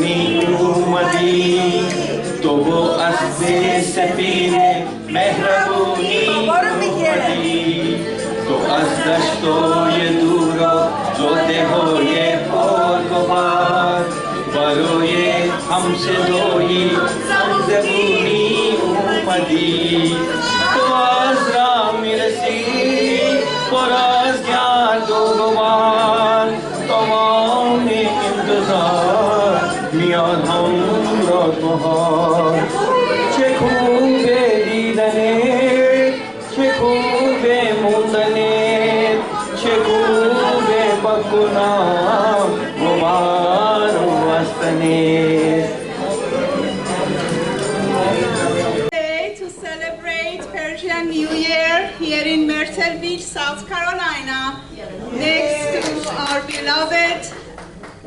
مهربونی اومدی تو با اسب سفینه مهربونی اومدی تو از دشتای دورا جاده های پرگوهر برای همصدایی زبونی اومدی تو از راه میرسی پر از گرد و غبار تمام انتظار میاد همراه بهار چه خوبه دیدنت چه خوبه موندنت چه خوبه با گناه غبار و وستنت. To celebrate Persian New Year here in Myrtle Beach, South Carolina, next to our beloved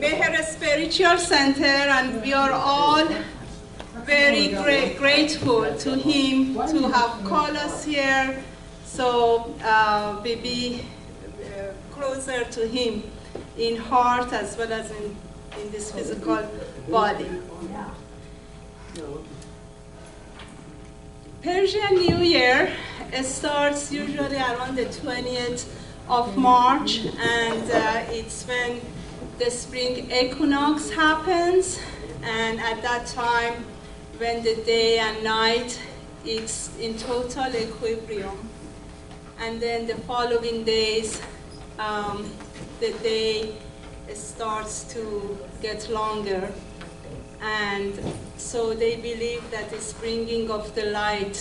Meher Spiritual Center, and we are all very grateful to him to have called us here, so we be closer to him in heart as well as in this physical body. Persian New Year starts usually around the 20th of March, and it's when the spring equinox happens, and at that time when the day and night it's in total equilibrium, and then the following days the day starts to get longer, and so they believe that the springing of the light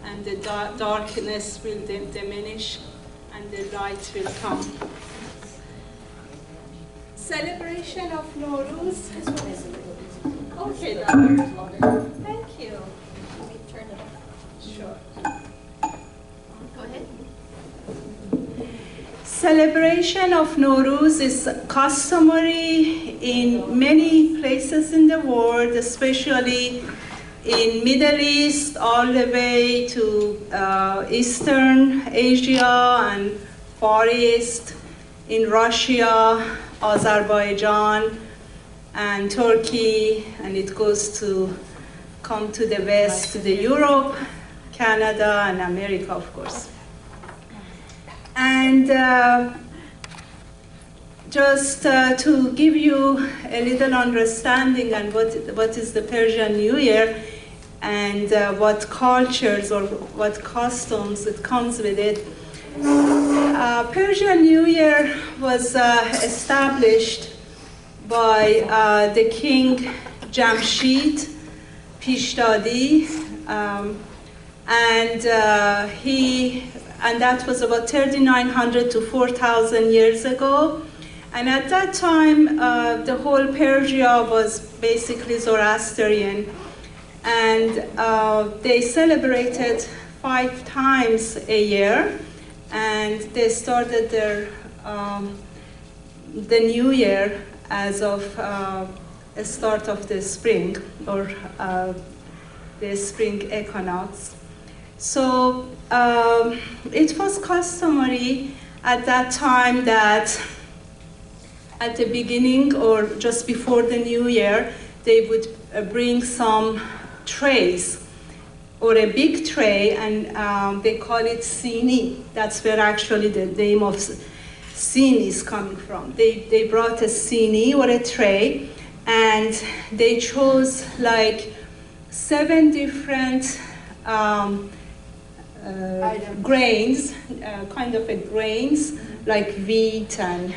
and the darkness will diminish and the light will come. Celebration of Nowruz. Okay, thank you. Turn it off. Sure. Go ahead. Celebration of Nowruz is customary in many places in the world, especially in Middle East, all the way to Eastern Asia and Far East, in Russia, Azerbaijan, and Turkey, and it goes to come to the West, to the Europe, Canada, and America, of course. And just to give you a little understanding on what is the Persian New Year and what cultures or what customs it comes with it. Persian New Year was established by the king Jamshid Pishdadi, and that was about 3,900 to 4,000 years ago. And at that time, the whole Persia was basically Zoroastrian, and they celebrated 5 times a year, and they started their the new year as of the start of the spring, or the spring equinox. So it was customary at that time that at the beginning or just before the new year, they would bring some trays or a big tray, and they call it sini. That's where actually the name of sini is coming from. They brought a sini or a tray, and they chose like 7 different grains, kind of grains, like wheat and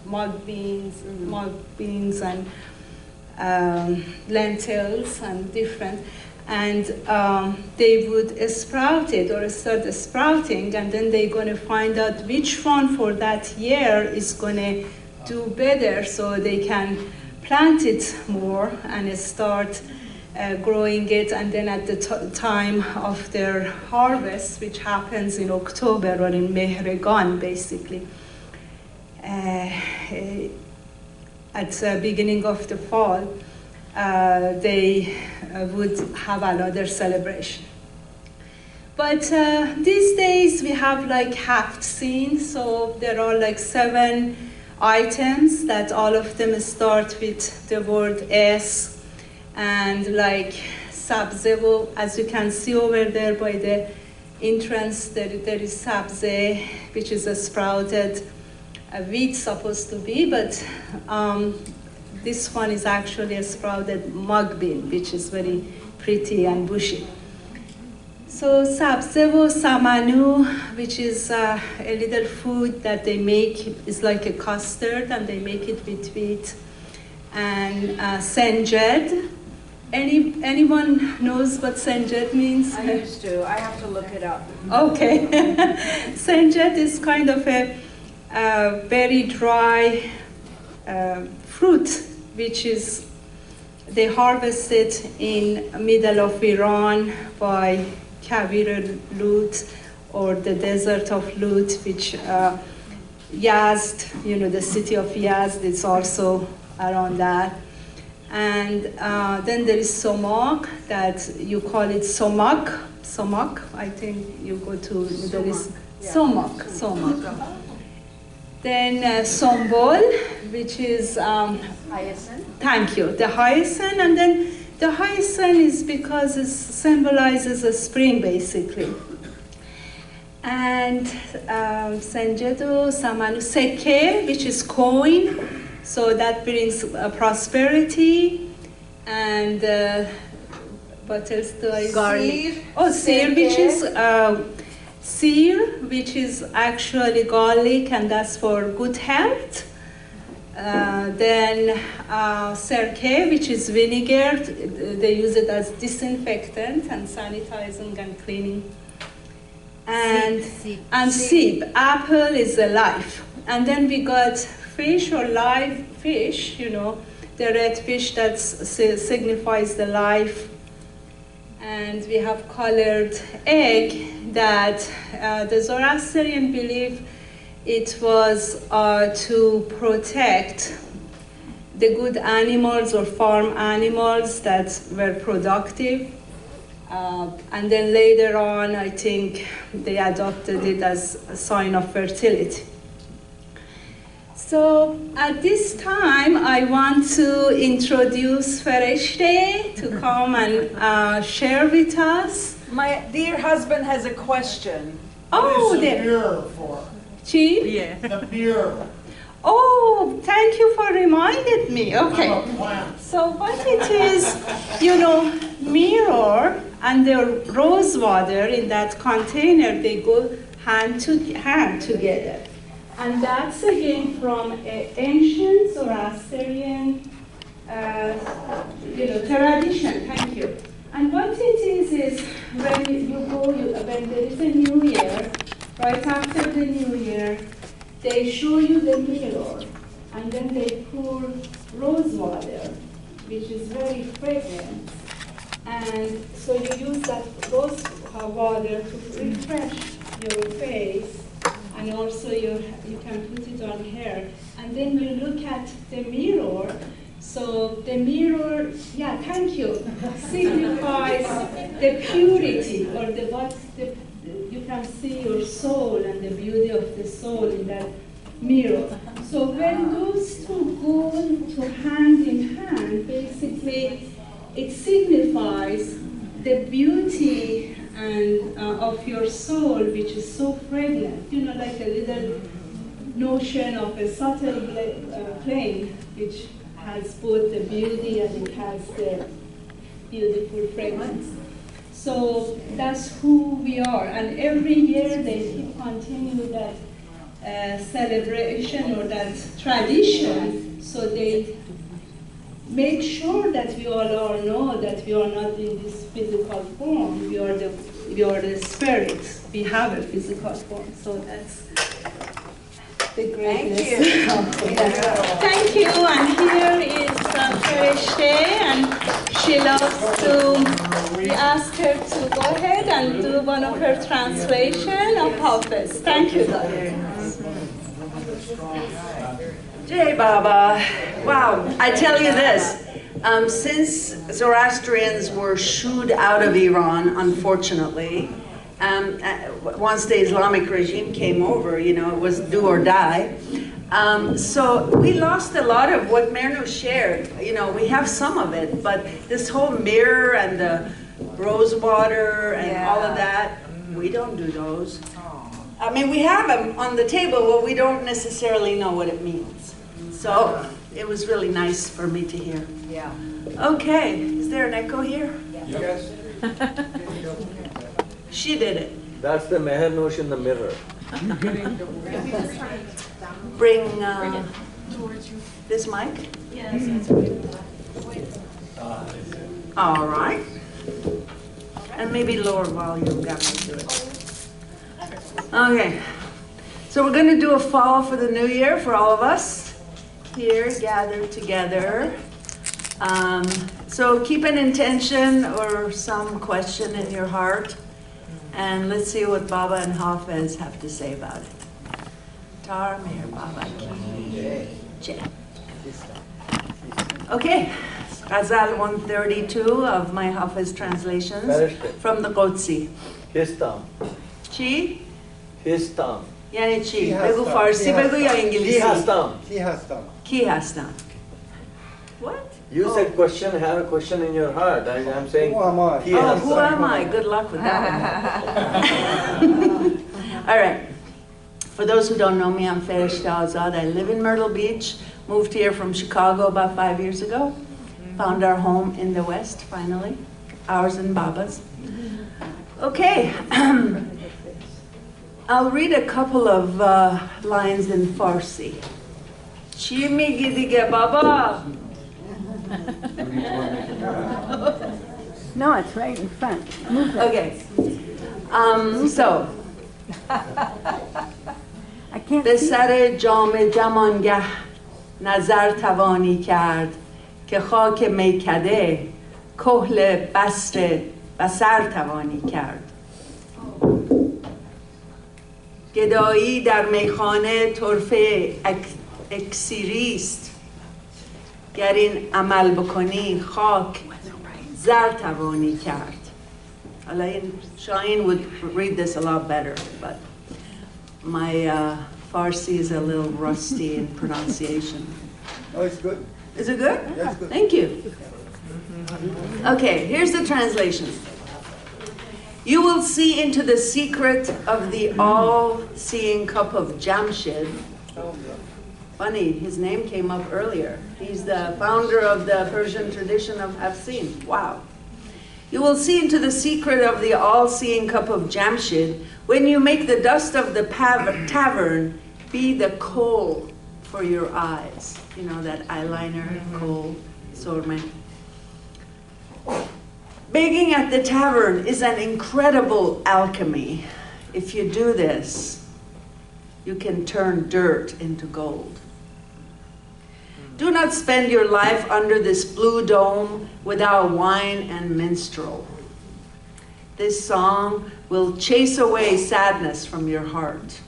mung beans and lentils and different, and they would sprout it or start sprouting, and then they're going to find out which one for that year is going to do better, so they can plant it more and start growing it, and then at the time of their harvest, which happens in October or in Mehregan, basically, at the beginning of the fall, they would have another celebration. But these days we have like half seen, so there are like 7 items that all of them start with the word S, and like sabze, as you can see over there by the entrance, there is sabze, which is a sprouted wheat supposed to be, but this one is actually a sprouted mung bean, which is very pretty and bushy. So sabzevo samanu, which is a little food that they make, is like a custard, and they make it with wheat. And senjed. Anyone knows what senjed means? I used to. I have to look it up. Okay. Senjed is kind of a very dry fruit, which is, they harvest it in middle of Iran by Kavir Lut, or the desert of Lut, which Yazd, the city of Yazd, it's also around that. And then there is somak, that you call it somak. Somak, I think you go to Middle East. Somak. Then sombol, which is Hyacinth. thank you, the hyacinth. And then the hyacinth is because it symbolizes a spring, basically. And senjedo samanu seke, which is coin, so that brings prosperity. And what else do I see? Oh, seer, which is seer, which is actually garlic, and that's for good health. Then serke, which is vinegar. They use it as disinfectant and sanitizing and cleaning. And sib, apple is a life. And then we got fish, or live fish, the red fish that signifies the life. And we have colored egg that the Zoroastrian believe it was to protect the good animals or farm animals that were productive. And then later on, I think they adopted it as a sign of fertility. So at this time, I want to introduce Fereshte to come and share with us. My dear husband has a question. Oh, What is the there. beer for? Chief? Yeah. The beer. Oh, thank you for reminding me. Okay. I'm a plant. So what it is, mirror and the rose water in that container, they go hand to hand together. And that's again from ancient Zoroastrian, tradition. Thank you. And what it is when you go, when there is a New Year, right after the New Year, they show you the mirror, and then they pour rose water, which is very fragrant. And so you use that rose water to refresh your face, and also you can put it on hair. And then you look at the mirror. So the mirror, thank you, signifies the purity, or you can see your soul and the beauty of the soul in that mirror. So when those two go to hand in hand, basically it signifies the beauty and of your soul, which is so fragrant, like a little notion of a subtle plane, which has both the beauty and it has the beautiful fragrance. So that's who we are. And every year they continue that celebration or that tradition, so they make sure that we all know that we are not in this physical form. We are the spirits. We have a physical form. So that's the greatness. Thank you. And here is Fereshte, and she loves to. We asked her to go ahead and do one of her translation of Hafiz. Thank you, Doctor. Jai Baba. Wow, I tell you this, since Zoroastrians were shooed out of Iran, unfortunately, once the Islamic regime came over, it was do or die, So we lost a lot of what Mehernoush shared. You know, we have some of it, but this whole mirror and the rose water and all of that, we don't do those. I mean, we have them on the table, but we don't necessarily know what it means. So it was really nice for me to hear. Yeah. Okay, is there an echo here? Yes. She did it. That's the Mehernoush in the mirror. Bring this mic. All right. And maybe lower volume, got me to it. Okay. So we're going to do a fall for the new year for all of us here gathered together. So keep an intention or some question in your heart. And let's see what Baba and Hafiz have to say about it. Tar Meher Baba Ki Jai. Okay, Ghazal 132 of my Hafiz translations from the Qudsi. Histam. Chi? Histam. Yani chi? Begu Farsi begu ya Ki İngilizce? hastam. Ki hastam. What? You said question, have a question in your heart. I'm saying. Who am I? Ki Oh, who hastam. am I? Good luck with that one. All right. For those who don't know me, I'm Farishta Azad. I live in Myrtle Beach. Moved here from Chicago about 5 years ago. Found our home in the West, finally. Ours and Baba's. Okay. I'll read a couple of lines in Farsi. Chi migi dige Baba? No, it's right in front. Move it. Okay. So, I can't به see. سر جام جمانگه نظر توانی کرد که خاک میکده کحل بسر بسر توانی کرد گدایی در میخانه طرفه اکسیریست گر این عمل بکنی خاک زر توانی کرد. حالا این Shaheen would read this a lot better, but my Farsi is a little rusty in pronunciation. Oh, it's good. Is it good? Yes, good. Thank you. Okay, here's the translation. You will see into the secret of the all-seeing cup of Jamshid. Funny, his name came up earlier. He's the founder of the Persian tradition of Hafiz. Wow. You will see into the secret of the all-seeing cup of Jamshid when you make the dust of the tavern be the kohl for your eyes. You know, that eyeliner, kohl, sorme. Begging at the tavern is an incredible alchemy. If you do this, you can turn dirt into gold. Do not spend your life under this blue dome without wine and minstrel. This song will chase away sadness from your heart.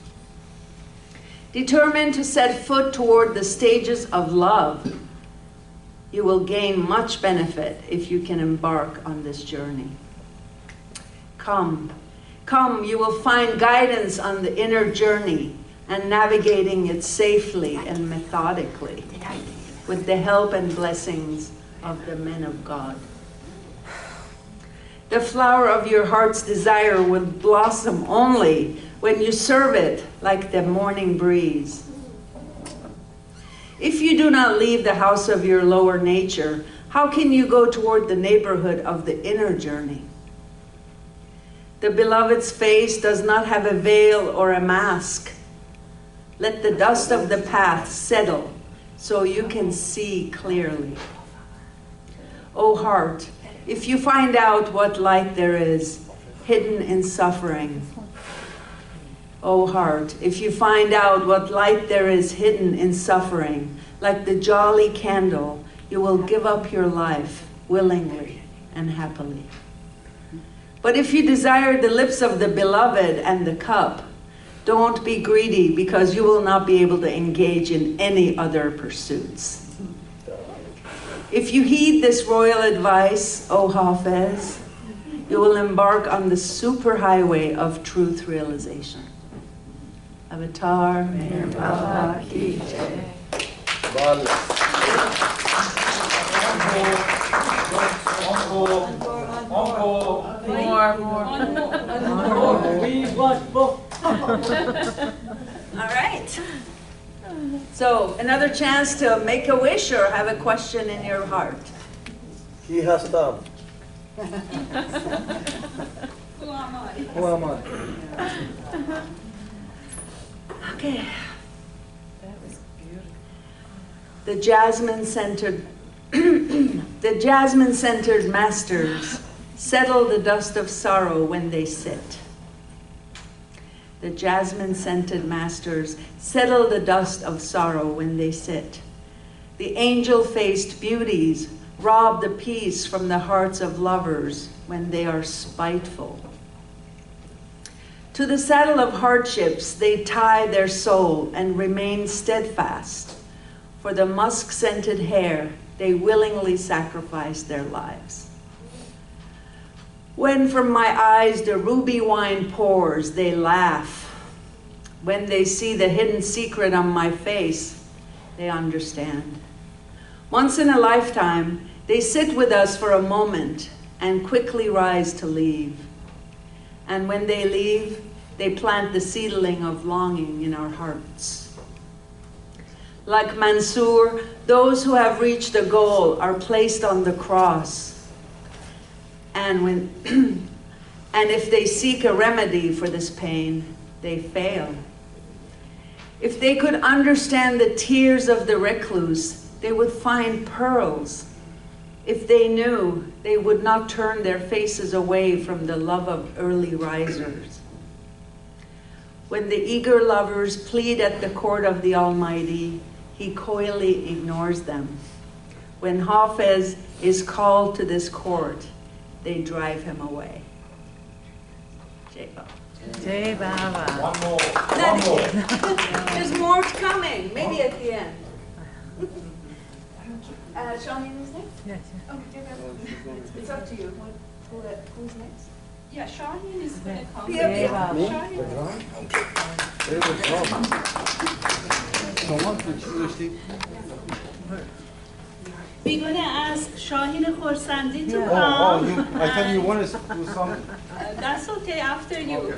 Determined to set foot toward the stages of love, you will gain much benefit if you can embark on this journey. Come, come, you will find guidance on the inner journey and navigating it safely and methodically with the help and blessings of the men of God. The flower of your heart's desire will blossom only when you serve it like the morning breeze. If you do not leave the house of your lower nature, how can you go toward the neighborhood of the inner journey? The beloved's face does not have a veil or a mask. Let the dust of the path settle so you can see clearly. O heart, if you find out what light there is hidden in suffering, O heart, if you find out what light there is hidden in suffering, like the jolly candle, you will give up your life willingly and happily. But if you desire the lips of the beloved and the cup, don't be greedy because you will not be able to engage in any other pursuits. If you heed this royal advice, O Hafiz, you will embark on the superhighway of truth realization. Avatar Meher Baba Ki Jai. All right. So, another chance to make a wish or have a question in your heart. Ki hastam? Who am I? Okay. The jasmine-scented, the jasmine-scented masters settle the dust of sorrow when they sit. The jasmine-scented masters settle the dust of sorrow when they sit. The angel-faced beauties rob the peace from the hearts of lovers when they are spiteful. To the saddle of hardships they tie their soul and remain steadfast. For the musk-scented hair they willingly sacrifice their lives. When from my eyes the ruby wine pours, they laugh. When they see the hidden secret on my face, they understand. Once in a lifetime, they sit with us for a moment and quickly rise to leave. And when they leave, they plant the seedling of longing in our hearts. Like Mansour, those who have reached the goal are placed on the cross. And if they seek a remedy for this pain, they fail. If they could understand the tears of the recluse, they would find pearls. If they knew, they would not turn their faces away from the love of early risers. When the eager lovers plead at the court of the Almighty, he coyly ignores them. When Hafiz is called to this court, they drive him away. Jai Baba. Jai Baba. One more. There's more coming, maybe at the end. Shaheen is next? Yes. Oh, it's up to you. Who's next? Yeah, Shaheen is going to come. Jai Baba. Very good job. We're going to ask Shaheen Khorsandi to Oh, come. I thought you wanted to do some. That's okay, after you.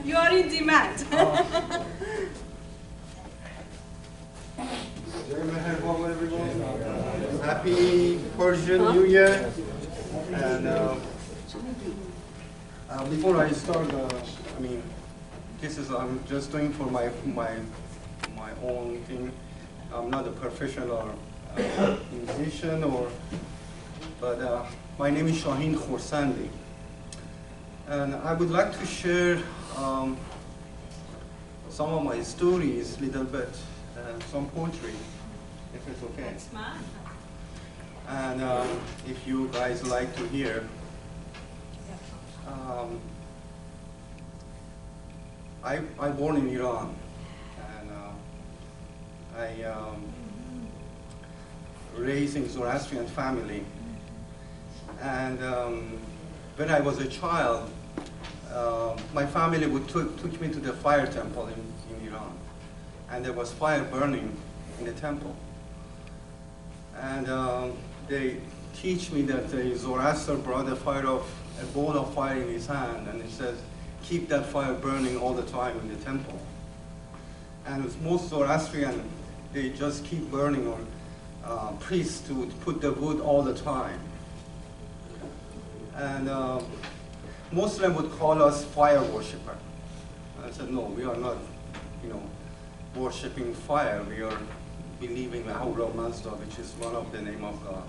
You are in demand. Welcome everyone. Happy Persian New Year. And before I start, this is I'm just doing for my own thing. I'm not a professional musician, but my name is Shaheen Khorsandi, and I would like to share some of my stories, little bit, some poetry, if it's okay. And if you guys like to hear, I born in Iran, and I raised in Zoroastrian family. And when I was a child, my family took me to the fire temple in Iran. And there was fire burning in the temple. And they teach me that the Zoroaster brought a bowl of fire in his hand, and it says, keep that fire burning all the time in the temple. And with most Zoroastrian, they just keep burning, or priests to put the wood all the time. And Muslim would call us fire worshiper. And I said, no, we are not, worshipping fire. We are believing in Ahura Mazda, which is one of the name of God.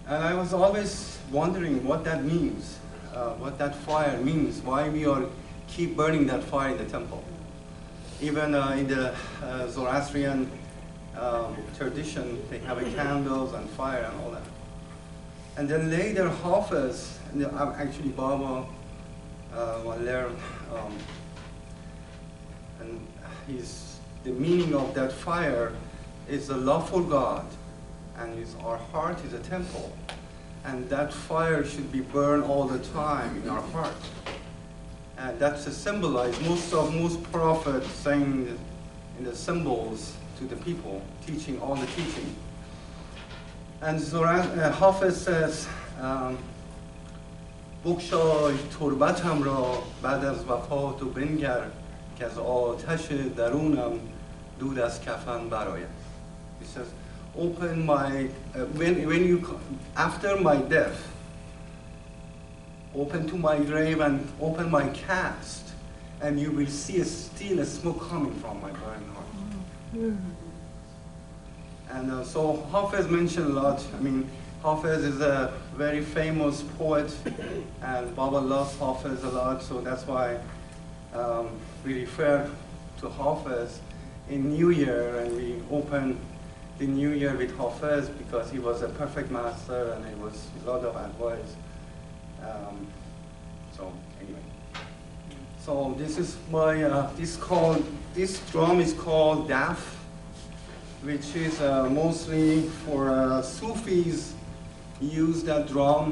And I was always wondering what that means, what that fire means, why we are keep burning that fire in the temple. Even in the Zoroastrian tradition, they have candles and fire and all that. And then later, Hafiz, actually Baba, learned, and the meaning of that fire is the love for God, and our heart is a temple, and that fire should be burned all the time in our heart. And that's symbolized most prophets saying in the symbols to the people, teaching all the teaching. And Hafiz says, بگشای تربتم را بعد از وفات و بنگر که از آتش درونم دود از کفن برآید. He says, open my, when you, after my death, open to my grave and open my cast, and you will see still a smoke coming from my burning heart. And so Hafiz mentioned a lot. I mean, Hafiz is a very famous poet, and Baba loves Hafiz a lot, so that's why we refer to Hafiz in New Year, and we open the New Year with Hafiz because he was a perfect master and it was a lot of advice. So anyway, so this is my this drum is called daf, which is mostly for Sufis use that drum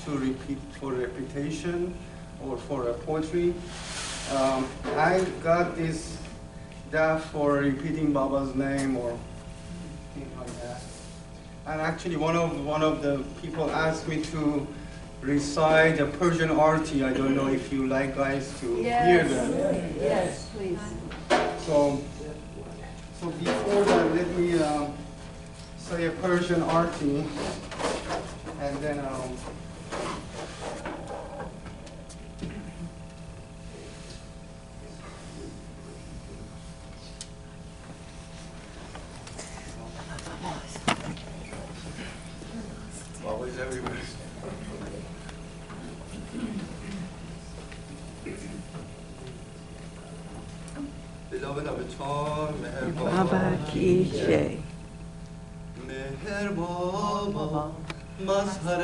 to repeat for repetition or for poetry. I got this daf for repeating Baba's name or things like that. And actually, one of the people asked me to recite a Persian arti. I don't know if you like guys to hear that. Yes, please. So before that, let me say a Persian arti, and then always everywhere. Baba ki jai. مهر بابا مظهر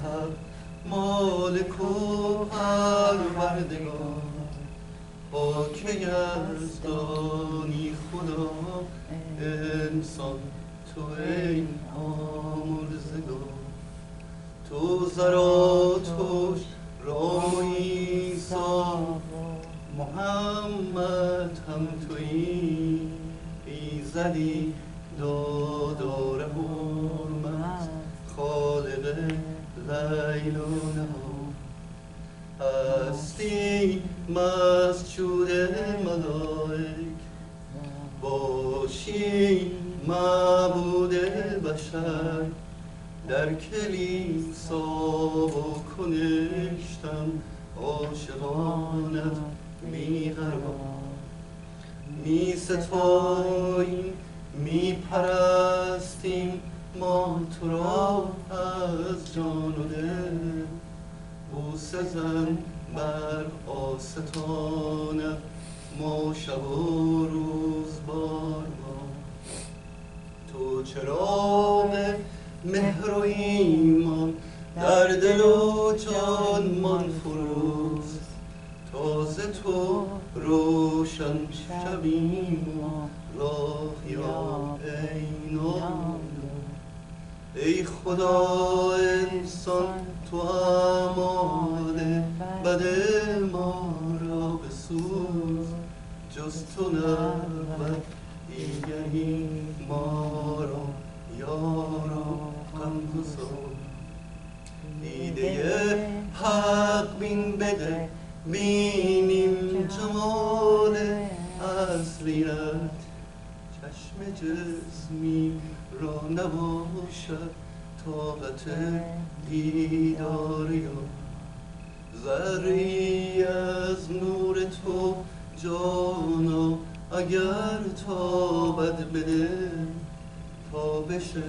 حق مالک و پروردگار پاک یزدانی خدا انسان تو ای آمرزگار تو زراتوش رای صاف محمد هم تویی ایزدی دادار حرمت خالق لیل و نهار هستی مسجود ملائک باشی معبود بشر در کلیسا و کنشتم عاشقانت می‌غربان می‌ستاییم می‌پرستیم ما تو را از جان و دل بوسه زن بر آستانت ما شب و روز بار تو چراغ مهر و ایمان در دل و جانمان فروز تازه تو روشن شبیم راه یا عینان ای خدا انسان تو اعمال بد ما را بسوز جز تو نبود دیگری ما را یارا غمگسار دیده حق بین بده بینیم جمال اصلیت چشم جسمی را نباشد طاقت دیداری ذری از نور تو جانا اگر تابد بده تا بشه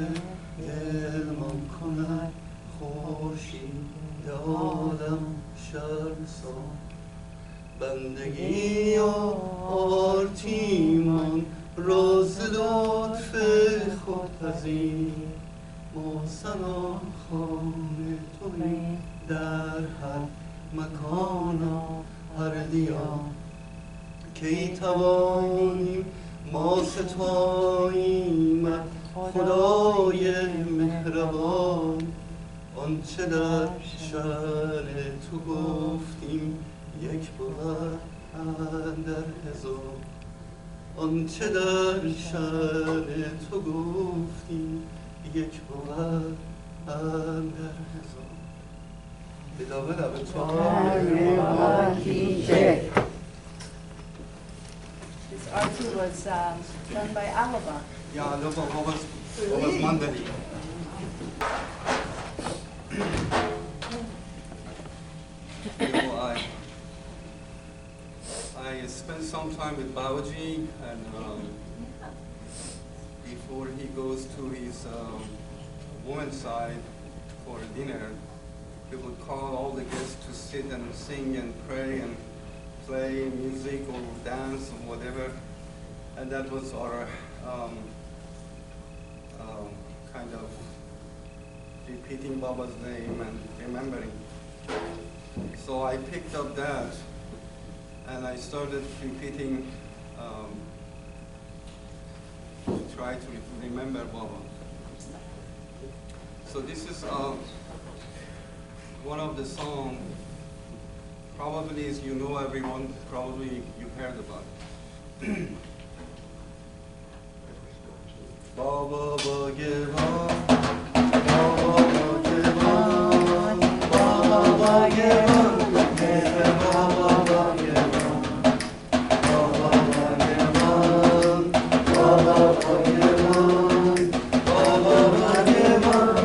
علمان کند خورشید عالم شرمسان بندگی آرتیمان راز لطف خود پذیر ما سنا خانه توی در هر مکان هر دیان کی توانیم ما ستاییم خدای مهربان آنچه در شأن تو گفتیم یک بار اندر هزار آنچه در شأن تو گفتی یک بار اندر هزار ادامه لب تو This article was done by Alaba. Yeah, Alaba was Mandali. I spent some time with Babaji, and before he goes to his woman's side for dinner, he would call all the guests to sit and sing and pray and play music or dance or whatever, and that was our kind of repeating Baba's name and remembering. So I picked up that and I started repeating to try to remember Baba. So this is one of the songs, probably as you know everyone, probably you heard about it. Baba Bhagavan, Baba Bhagavan, Baba Bhagavan, Baba Bhagavan, Baba Bhagavan, Baba Bhagavan, Baba Bhagavan,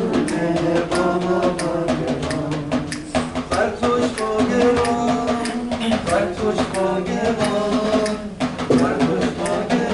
Baba Bhagavan, Bartosh Bhagavan, Bartosh Bhagavan, Bartosh Bhagavan,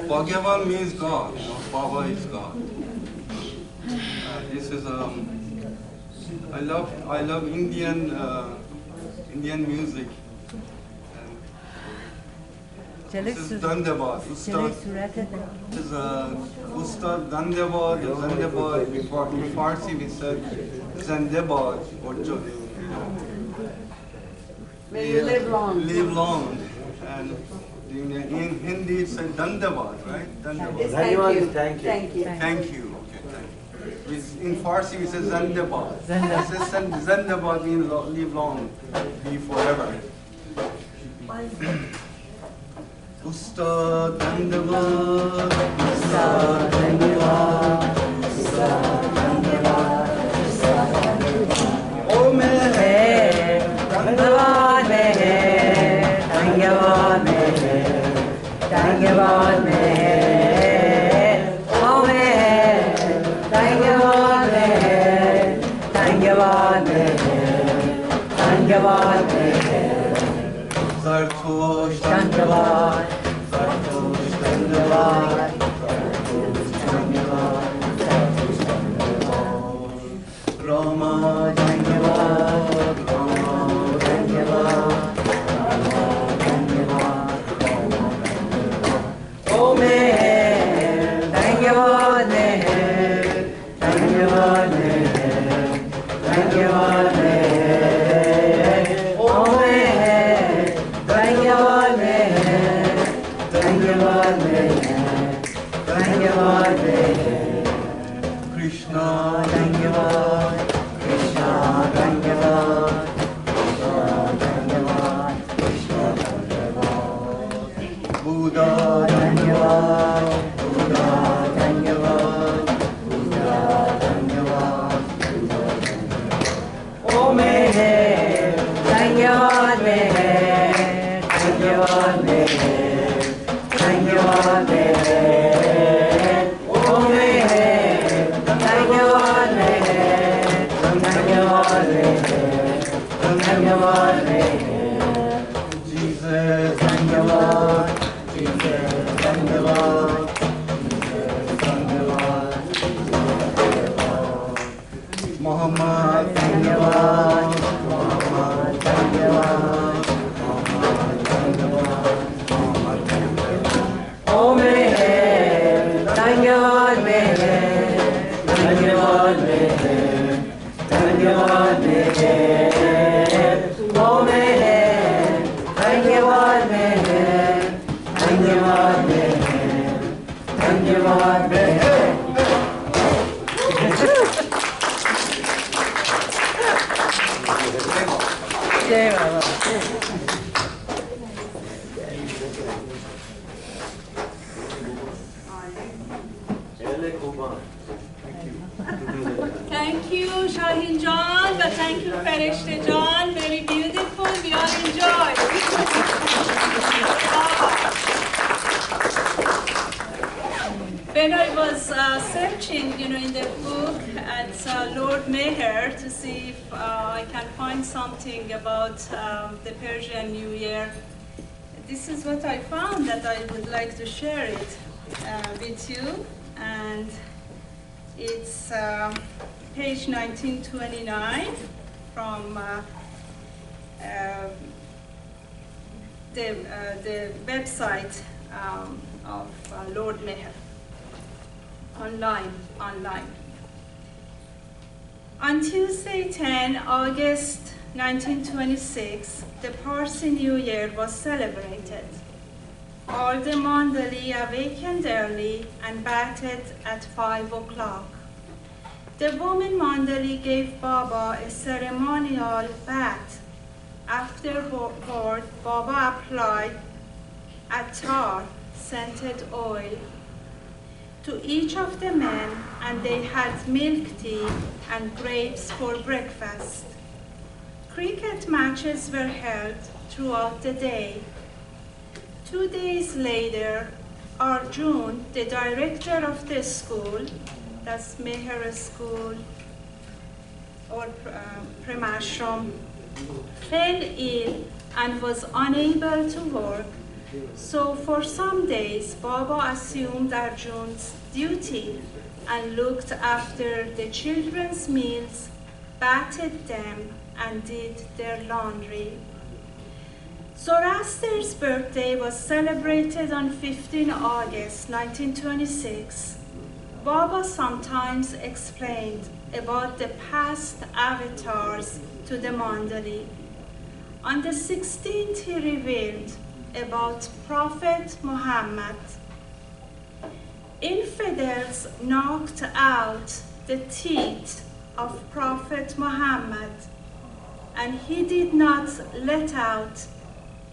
Bhagavan means God, you know, Baba is God. This is I love Indian music. This is Dandabad. This is Ustad Dandabad. Dandabad. In Farsi we said Zandabad or May you live long. Live long. And in Hindi it's Dandabad, right? Dandabad. Thank you. Thank you. Thank you. Thank you. Okay, thank you. In Farsi we say Zandabad. Zandabad means live long, be forever. Ustad Dandabad, Ustad Dandabad, Ustad Dandabad, Ustad Dandabad. Oh Meher, Dandabad Meher. Thank Zartuş Tanrıvar, Zartuş Tanrıvar, Zartuş Tanrıvar, Zartuş Tanrıvar, Rama Tanrıvar, Rama Tanrıvar, Rama Tanrıvar, Rama Tanrıvar. O Meher, Tanrıvar Meher, Tanrıvar Meher, Tanrıvar Meher, O Meher, Tanrıvar Meher, Tanrıvar Meher, Tanrıvar Meher. Krishna Tanrıvar, Krishna Tanrıvar, Krishna Tanrıvar, Krishna Tanrıvar. Buddha Tanrıvar, Buddha Tanrıvar, Buddha Tanrıvar, Buddha Tanrıvar. O Meher, Tanrıvar Meher, Tanrıvar Meher, Tanrıvar Meher. O Meher, Tanrıvar Meher, Tanrıvar Meher, Tanrıvar Meher. Jesus Tanrıvar, Jesus Tanrıvar, Jesus Tanrıvar, Muhammad Tanrıvar, Muhammad Tanrıvar, Muhammad Tanrıvar, Muhammad Tanrıvar. O Meher, Tanrıvar Meher, Tanrıvar Meher, Tanrıvar Meher. O Meher, Tanrıvar Meher, Tanrıvar Meher, Tanrıvar Meher. Jai Baba. Thank you, Shahin John, but thank you, Farishte John. Very beautiful. We all enjoyed. When I was searching, in the book at Lord Meher to see if I can find something about the Persian New Year, this is what I found that I would like to share it with you. And it's page 1929 from the website of Lord Meher. Online. On Tuesday, 10 August 1926, the Persian New Year was celebrated. All the Mandali awakened early and bathed at 5 o'clock. The woman Mandali gave Baba a ceremonial bath. Afterward, Baba applied attar, scented oil, to each of the men, and they had milk tea and grapes for breakfast. Cricket matches were held throughout the day. 2 days later, Arjun, the director of the school, that's Meher School or Premashram, fell ill and was unable to work. So for some days, Baba assumed Arjun's duty and looked after the children's meals, bathed them, and did their laundry. Zoroaster's birthday was celebrated on 15 August 1926. Baba sometimes explained about the past avatars to the Mandali. On the 16th, he revealed about Prophet Muhammad. Infidels knocked out the teeth of Prophet Muhammad, and he did not let out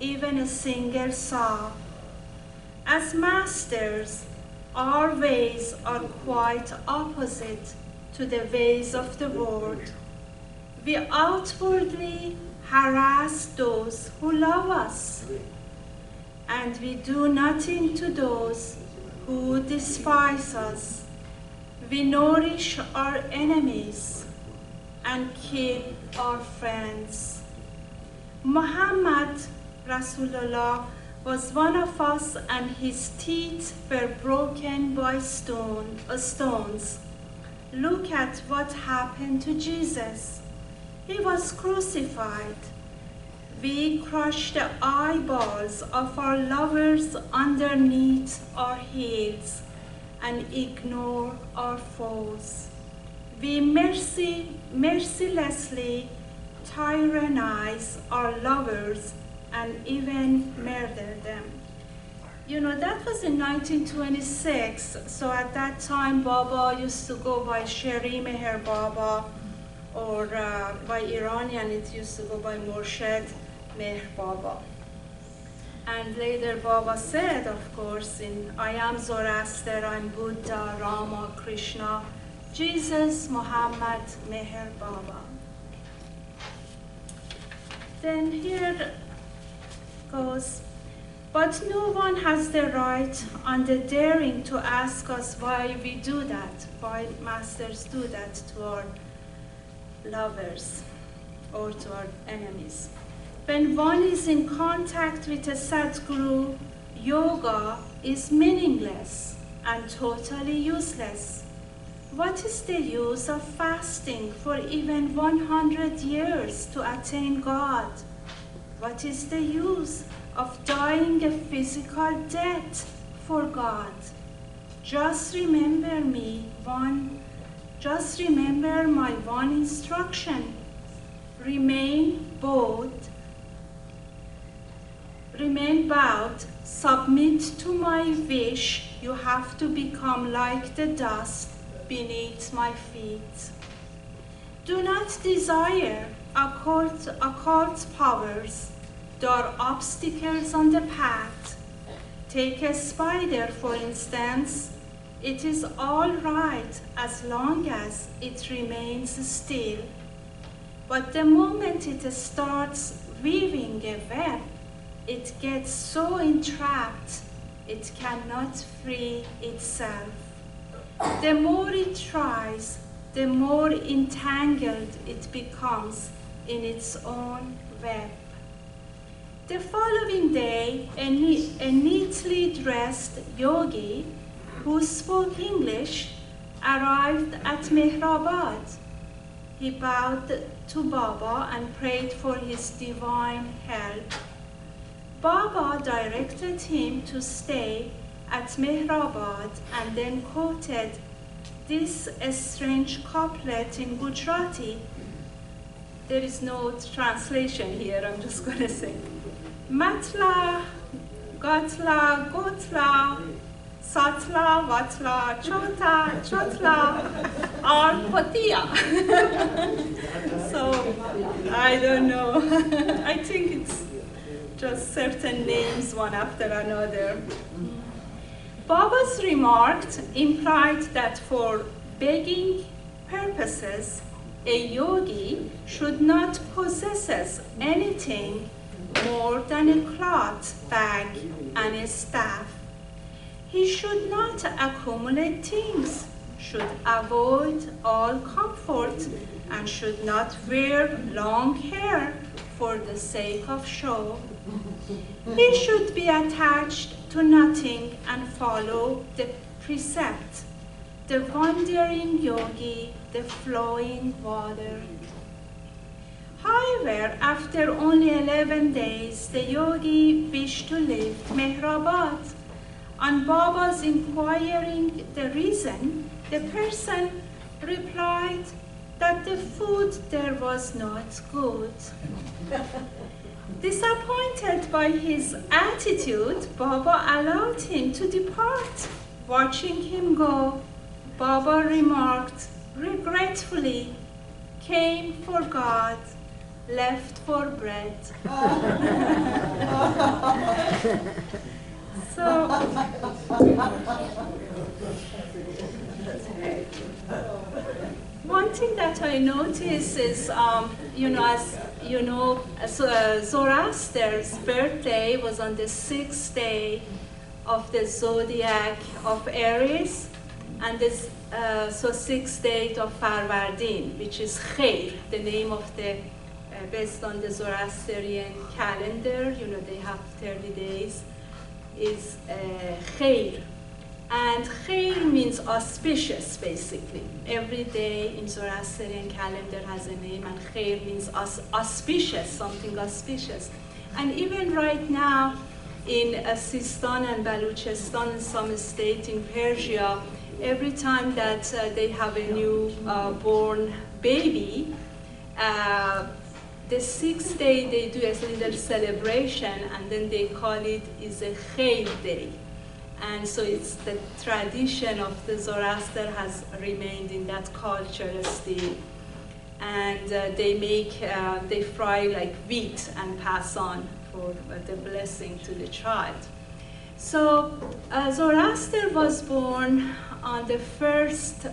even a single saw. As masters, our ways are quite opposite to the ways of the world. We outwardly harass those who love us. and we do nothing to those who despise us. We nourish our enemies and kill our friends. Muhammad Rasulullah was one of us, and his teeth were broken by stones. Look at what happened to Jesus. He was crucified. We crush the eyeballs of our lovers underneath our heels and ignore our foes. We mercilessly tyrannize our lovers and even murder them. You know, that was in 1926, so at that time Baba used to go by Sheri Meher Baba, or by Iranian it used to go by Murshid Meher Baba. And later Baba said, of course, I am Zoroaster, I'm Buddha, Rama, Krishna, Jesus, Muhammad, Meher Baba. Then here goes, but no one has the right and the daring to ask us why we do that, why masters do that to our lovers or to our enemies. When one is in contact with a Sadguru, yoga is meaningless and totally useless. What is the use of fasting for even 100 years to attain God? What is the use of dying a physical death for God? Just remember my one instruction. Remain bowed, submit to my wish. You have to become like the dust beneath my feet. Do not desire occult powers. There are obstacles on the path. Take a spider, for instance. It is all right as long as it remains still. But the moment it starts weaving a web, it gets so entrapped, it cannot free itself. The more it tries, the more entangled it becomes in its own web. The following day, a neatly dressed yogi who spoke English arrived at Mehrabad. He bowed to Baba and prayed for his divine help. Baba directed him to stay at Mehrabad and then quoted this strange couplet in Gujarati. There is no translation here, I'm just going to say. Matla, Gatla, Gotla, Satla, Vatla, Chota, Chotla, Arpatia. So, I don't know. I think it's just certain names one after another. Baba's remark implied that for begging purposes, a yogi should not possess anything more than a cloth bag and a staff. He should not accumulate things, should avoid all comfort, and should not wear long hair for the sake of show. He should be attached to nothing and follow the precept, the wandering yogi, the flowing water. However, after only 11 days, the yogi wished to leave Mehrabad. On Baba's inquiring the reason, the person replied that the food there was not good. Disappointed by his attitude, Baba allowed him to depart. Watching him go, Baba remarked regretfully, "Came for God, left for bread." So, One thing that I notice is, you know, as you know, Zoroaster's birthday was on the 6th day of the zodiac of Aries, and this so 6th day of Farvardin, which is Khair, the name of the based on the Zoroastrian calendar. You know, they have 30 days. Is Khair. And Khair means auspicious, basically. Every day in Zoroastrian calendar has a name, and Khair means auspicious, something auspicious. And even right now, in Sistan and Baluchistan, in some state in Persia, every time that they have a new born baby, the 6th day they do a little celebration, and then they call it is a Khair day. And so it's the tradition of the Zoroaster has remained in that culture still. And they fry like wheat and pass on for the blessing to the child. So Zoroaster was born on the first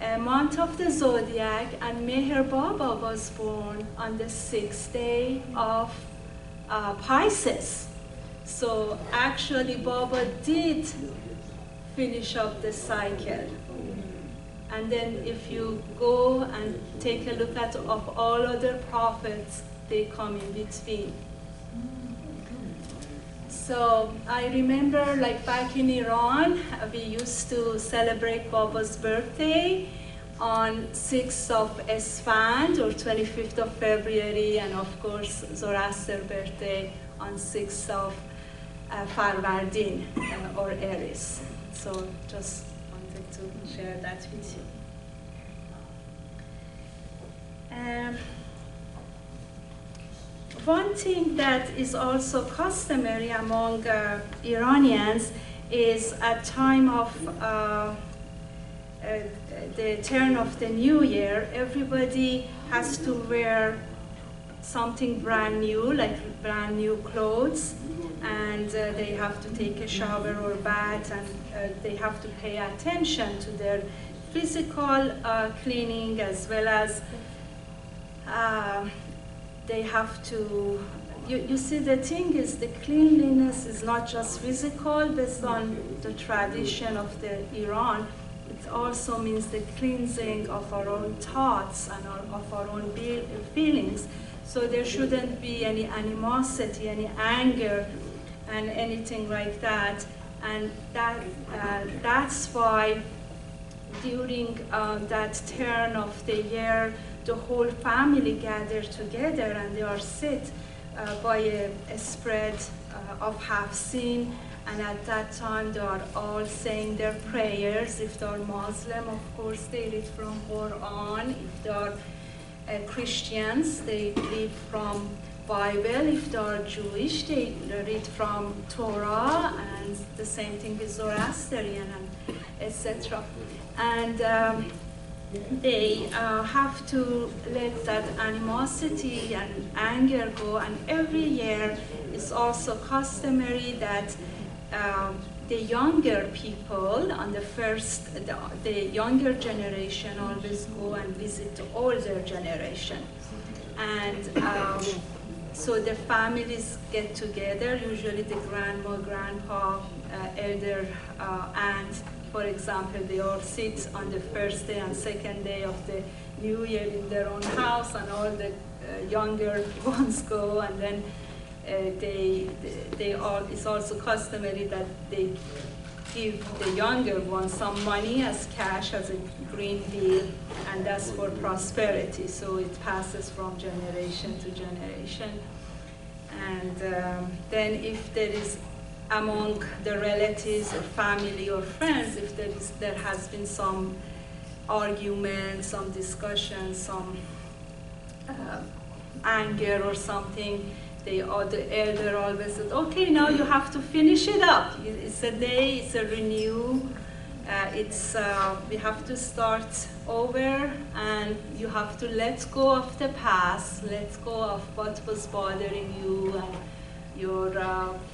month of the zodiac, and Meher Baba was born on the 6th day of Pisces. So actually Baba did finish up the cycle. And then if you go and take a look at of all other prophets, they come in between. So I remember, like back in Iran, we used to celebrate Baba's birthday on 6th of Esfand, or 25th of February, and of course Zoroaster's birthday on 6th of Farvardin, or Aries. So just wanted to share that with you. One thing that is also customary among Iranians is at time of the turn of the New Year, everybody has to wear something brand new, like brand new clothes, and they have to take a shower or bath, and they have to pay attention to their physical cleaning, as well as they have to, you see, the thing is, the cleanliness is not just physical based on the tradition of the Iran. It also means the cleansing of our own thoughts and of our own feelings. So there shouldn't be any animosity, any anger, and anything like that. And that's why during that turn of the year, the whole family gather together, and they are sit by a spread of Hafsin, and at that time they are all saying their prayers. If they are Muslim, of course they read from Quran. If they are Christians, they read from Bible. If they are Jewish, they read from Torah, and the same thing with Zoroastrian, and etc. And they have to let that animosity and anger go. And every year it's also customary that the younger people on the first, the younger generation always go and visit the older generation. And so the families get together, usually the grandma, grandpa, elder aunt, for example, they all sit on the first day and second day of the New Year in their own house, and all the younger ones go, and then it's also customary that they give the younger ones some money as cash, as a green deal, and that's for prosperity. So it passes from generation to generation. And then if there is among the relatives or family or friends, if there has been some argument, some discussion, some anger or something, the elder always said, okay, now you have to finish it up. It's a day, it's a renew, we have to start over, and you have to let go of the past, let go of what was bothering you and your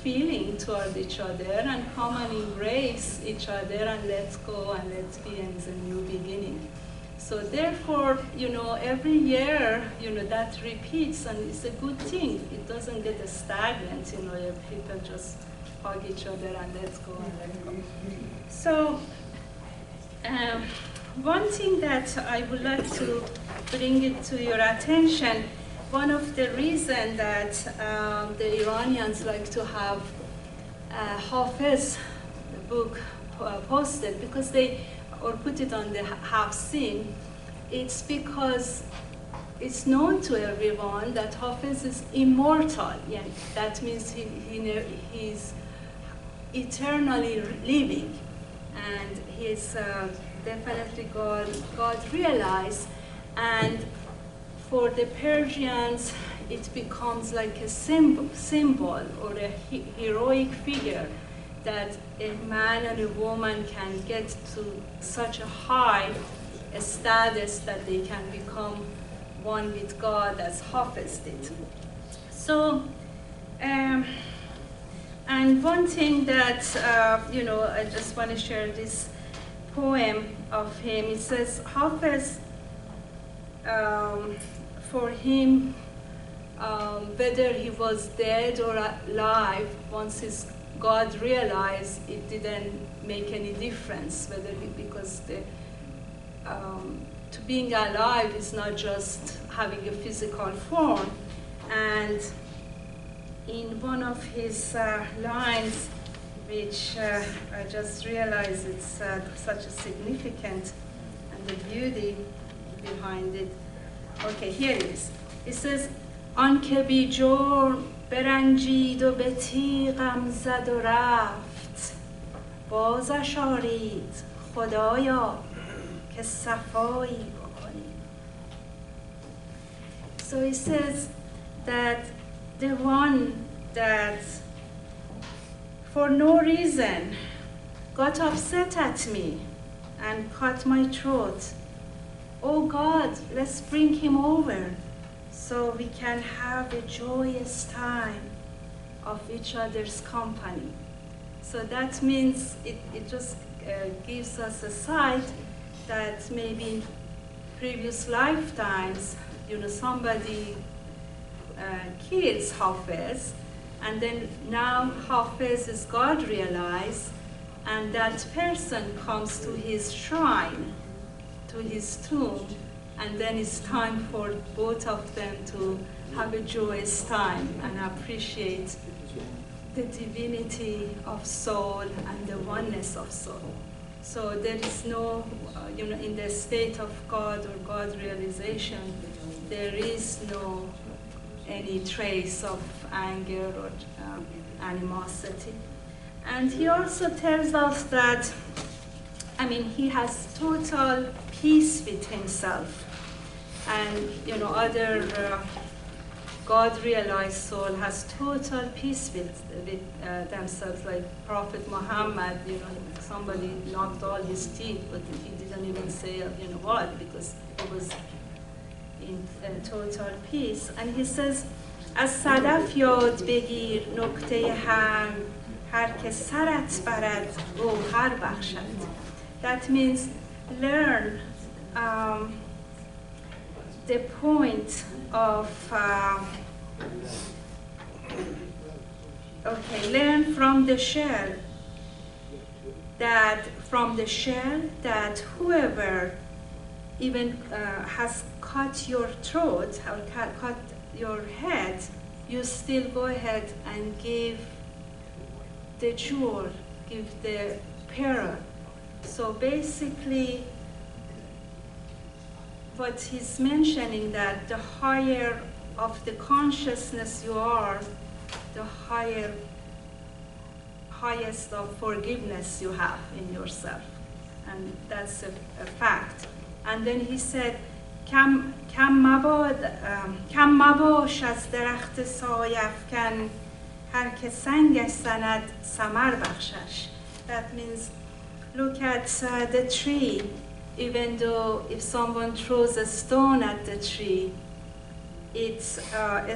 feeling toward each other, and come and embrace each other and let go, and let's be in a new beginning. So therefore, every year, that repeats, and it's a good thing. It doesn't get stagnant, if people just hug each other and let's go and let go. So one thing that I would like to bring it to your attention, one of the reasons that the Iranians like to have Hafiz book posted, because or put it on the Hafiz, it's because it's known to everyone that Hafiz is immortal. Yeah, that means he's eternally living, and he's definitely God realized. And for the Persians, it becomes like a symbol or a heroic figure that a man and a woman can get to such a high status that they can become one with God, as Hafiz did. So, and one thing that, I just want to share this poem of him. It says, Hafiz, for him, whether he was dead or alive, once his God realized, it didn't make any difference, because to being alive is not just having a physical form. And in one of his lines, which I just realized it's such a significant, and the beauty behind it. Okay, here it is. It says, آن که بی جرم برنجید و به تیغم زد و رفت بازش آرید خدایا که صفایی بکنی. So it says that the one that for no reason got upset at me and cut my throat, oh God, let's bring him over so we can have a joyous time of each other's company. So that means it just gives us a sight that maybe in previous lifetimes, somebody kills Hafiz, and then now Hafiz is God realized, and that person comes to his shrine, to his tomb, and then it's time for both of them to have a joyous time and appreciate the divinity of soul and the oneness of soul. So there is no, in the state of God or God realization, there is no any trace of anger or animosity. And he also tells us that, he has total peace with himself. And, other God-realized soul has total peace with themselves, like Prophet Muhammad, somebody knocked all his teeth, but he didn't even say, what, because he was in total peace. And he says, از صدف یاد بگیر نکته هر که سرت برد گوهر بخشد. That means learn the point of, learn from the shell that whoever even has cut your throat or cut your head, you still go ahead and give the jewel, give the pearl. So basically, what he's mentioning, that the higher of the consciousness you are, the highest of forgiveness you have in yourself. And that's a fact. And then he said, کم مباش از درخت سایفکن هر که سنگش زند ثمر بخشش. That means look at the tree, even though if someone throws a stone at the tree, it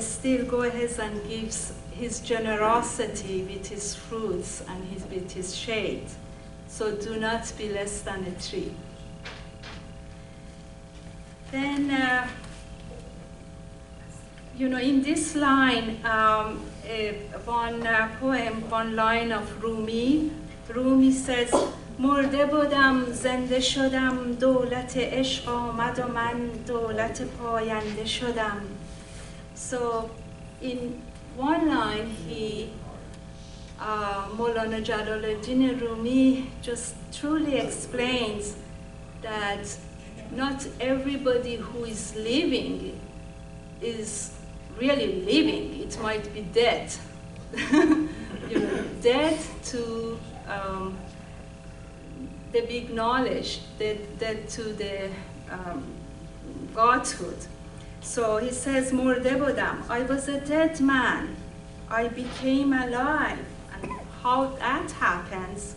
still goes ahead and gives his generosity with his fruits and with his shade. So do not be less than a tree. Then, in this line, one poem, one line of Rumi says, مرده بودم زنده شدم دولت عشق آمد و من دولت پاینده شدم. So in one line Maulana Jalaluddin Rumi just truly explains that not everybody who is living is really living. It might be dead. Dead to the big knowledge, dead to the Godhood. So he says, مرده بودم. I was a dead man. I became alive. And how that happens?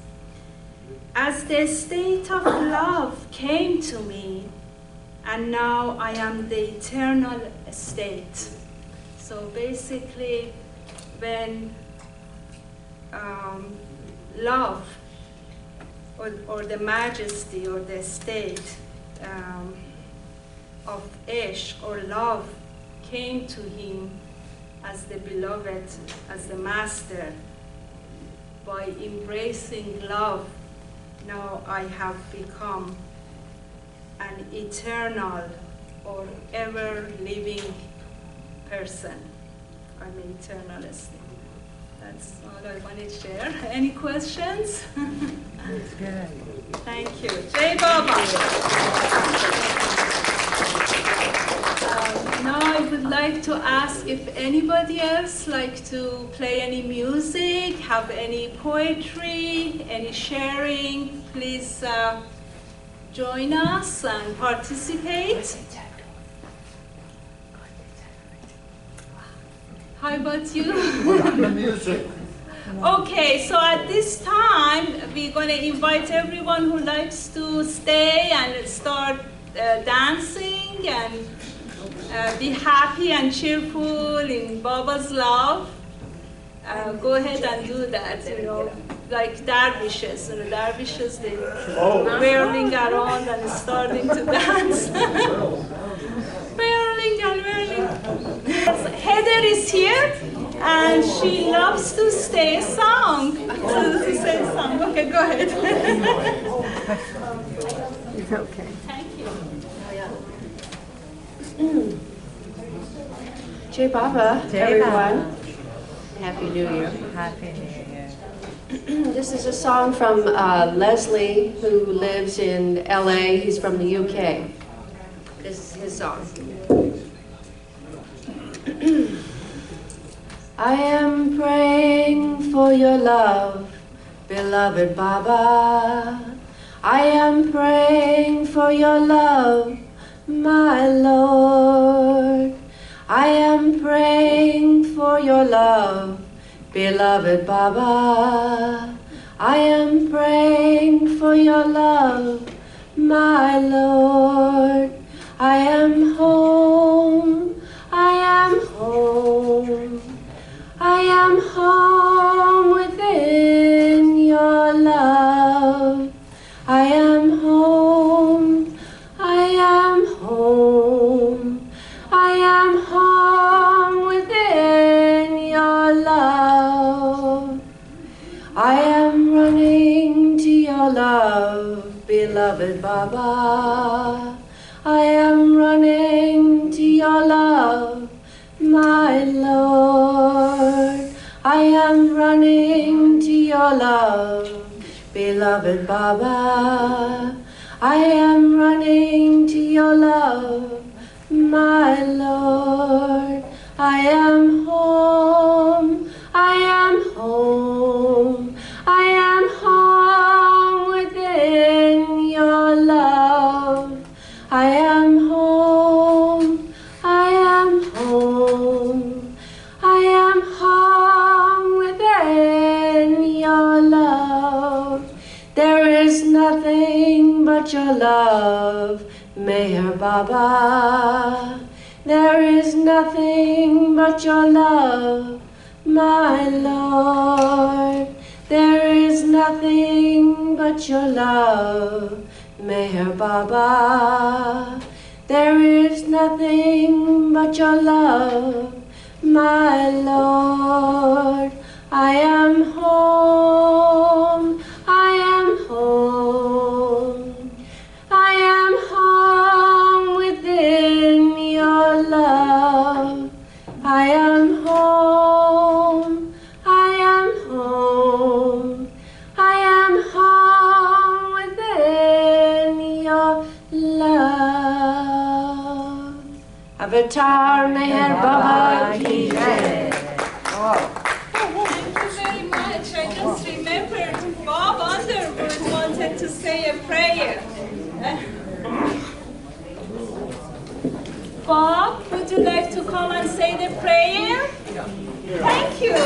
As the state of love came to me, and now I am the eternal state. So basically, when love or the majesty or the state of ishq or love came to him as the beloved, as the master, by embracing love, now I have become an eternal or ever-living person. I'm an eternalist. That's all I want to share. Any questions? That's good. Thank you. Jai Baba. Now I would like to ask if anybody else like to play any music, have any poetry, any sharing, please join us and participate. How about you? Music. Okay, so at this time, we're going to invite everyone who likes to stay and start dancing and be happy and cheerful in Baba's love. Go ahead and do that, like dervishes. Dervishes, they whirling around and starting to dance. Whirling and whirling. Heather is here, and she loves to say a song. Okay, go ahead. It's okay. Thank you. Jai Baba, Jai everyone. Baba. Happy New Year. Happy New Year. This is a song from Leslie, who lives in LA. He's from the UK. This is his song. I am praying for your love, beloved Baba. I am praying for your love, my Lord. I am praying for your love, beloved Baba. I am praying for your love, my Lord. I am home, I am home. I am home within your love. I am home, I am home. I am home within your love. I am running to your love, beloved Baba. I am running to your love, my Lord. I am running to your love, beloved Baba. I am running to your love, my Lord. I am home, I am home. I am home within your love. I am home, I am home. I am home within your love. There is nothing but your love, Meher Baba. There is nothing but your love, my Lord. There is nothing but your love, Meher Baba. There is nothing but your love, my Lord. I am home, I am home. I am home within your love. I am home, I am home. I am home within your love. Avatar Meher Baba ki jai. Thank you very much. I just remembered Bob Underwood wanted to say a prayer. Bob, would you like to come and say the prayer? Thank you.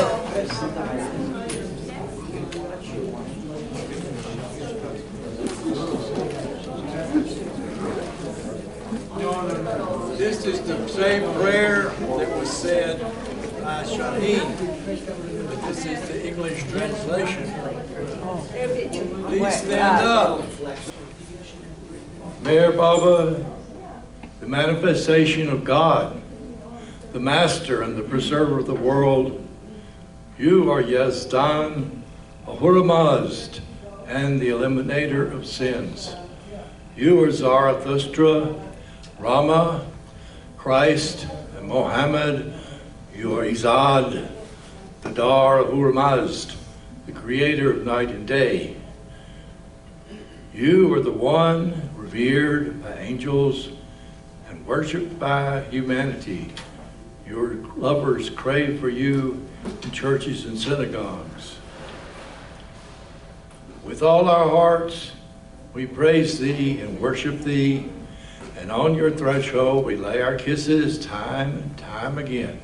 This is the same prayer that was said by Shaheen, but this is the English translation. Please stand up. Meher Baba, the manifestation of God, the Master and the Preserver of the world, you are Yazdan, Ahura Mazd, and the Eliminator of sins. You are Zarathustra, Rama, Christ, and Mohammed. You are Izad, the Dar Ahura Mazd, the creator of night and day. You are the one revered by angels and worshipped by humanity. Your lovers crave for you in churches and synagogues. With all our hearts, we praise thee and worship thee, and on your threshold we lay our kisses time and time again.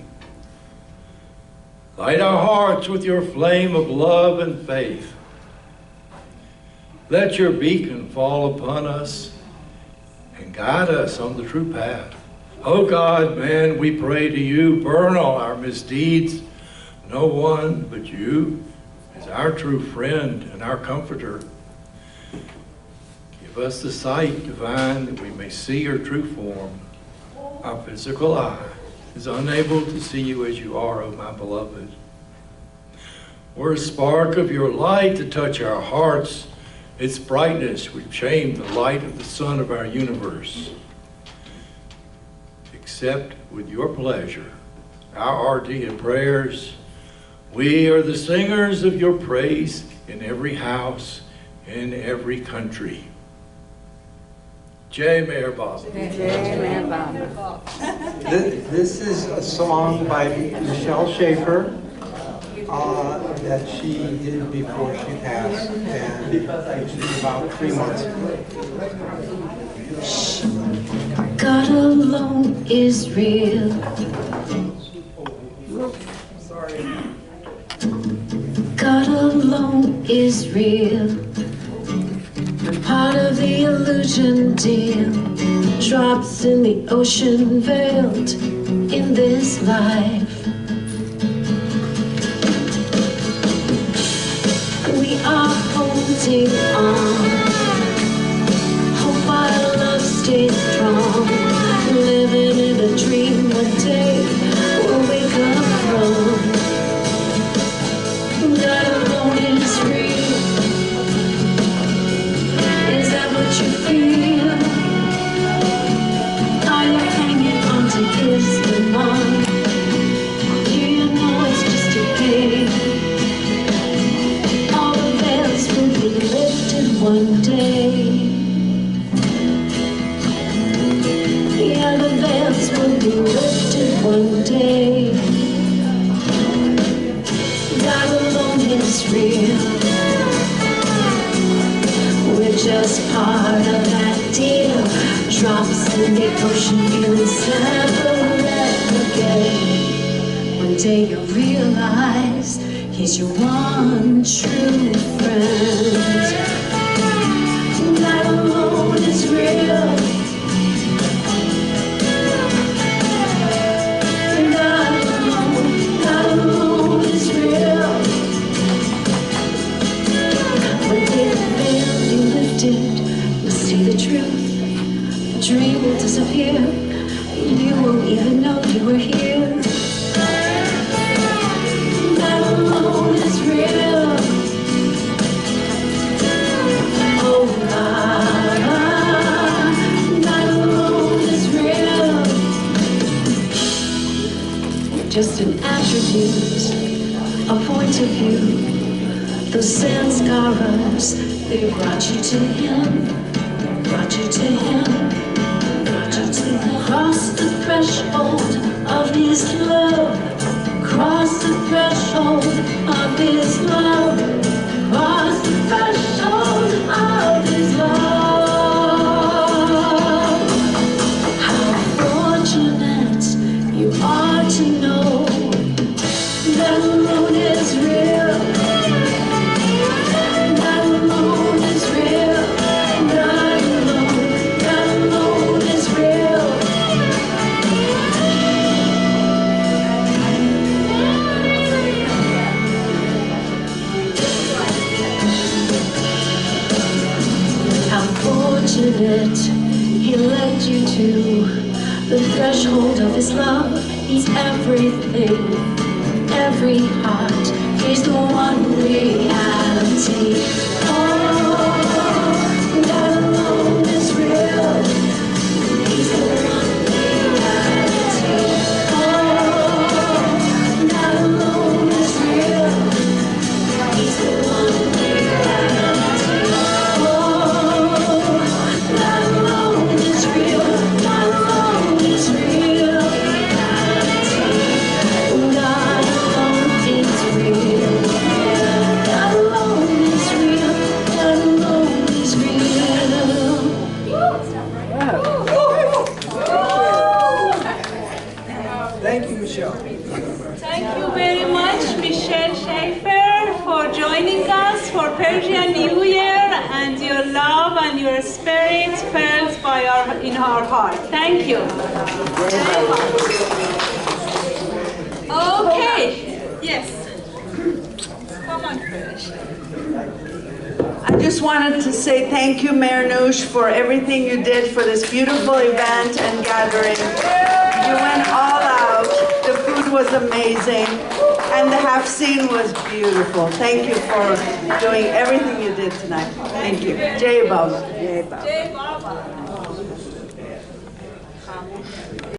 Light our hearts with your flame of love and faith. Let your beacon fall upon us and guide us on the true path. Oh God, man, we pray to you, burn all our misdeeds. No one but you is our true friend and our comforter. Give us the sight divine that we may see your true form. Our physical eye is unable to see you as you are, O my beloved. We're a spark of your light to touch our hearts. Its brightness would shame the light of the sun of our universe. Accept with your pleasure our ardent prayers. We are the singers of your praise in every house, in every country. Jai Meher Baba. This is a song by Michelle Schaefer that she did before she passed, and it's about 3 months ago. God alone is real. God alone is real. Part of the illusion deal. Drops in the ocean veiled in this life. We are holding on. Hope our love stays strong. Living in a dream one day we'll wake up from. God alone is real. Is that what you feel? Are you hanging on to his demand? Do you know it's just a game? All the veils will be lifted one day. Yeah, the veils will be lifted one day. God alone is real. We're just part of that deal. Drops in the ocean, feelings never let again. One day you'll realize he's your one true friend. God alone is real. God alone is real. One day the veil will be lifted, you'll see the truth. The dream will disappear. just an attribute, a point of view. Those sanskaras, they brought you to him, brought you to him, brought you to him. Cross the threshold of his love, cross the threshold of his love, cross the threshold of his love. How fortunate you are to know that the moon is real, that the moon is real, that the moon is real. How fortunate he led you to the threshold of his love. He's everything, every heart. He's the one reality. Oh, that alone is real. He's the one reality. Oh, that alone is real. He's the one reality. Oh, that alone is real. That alone is real. That alone is real. That alone is real. That alone is real. Thank you, Michelle. Thank you very much, Michelle Schaefer, for joining us for Persian New Year, and your love and your spirit felt in our heart. Thank you. Okay. Yes. Come on, Krish. I just wanted to say thank you, Mehernoush, for everything you did for this beautiful event and gathering. You went all out. The food was amazing, and the half scene was beautiful. Thank you for doing everything you did tonight. Thank you. Jai Baba. Jai Baba. Jai Baba.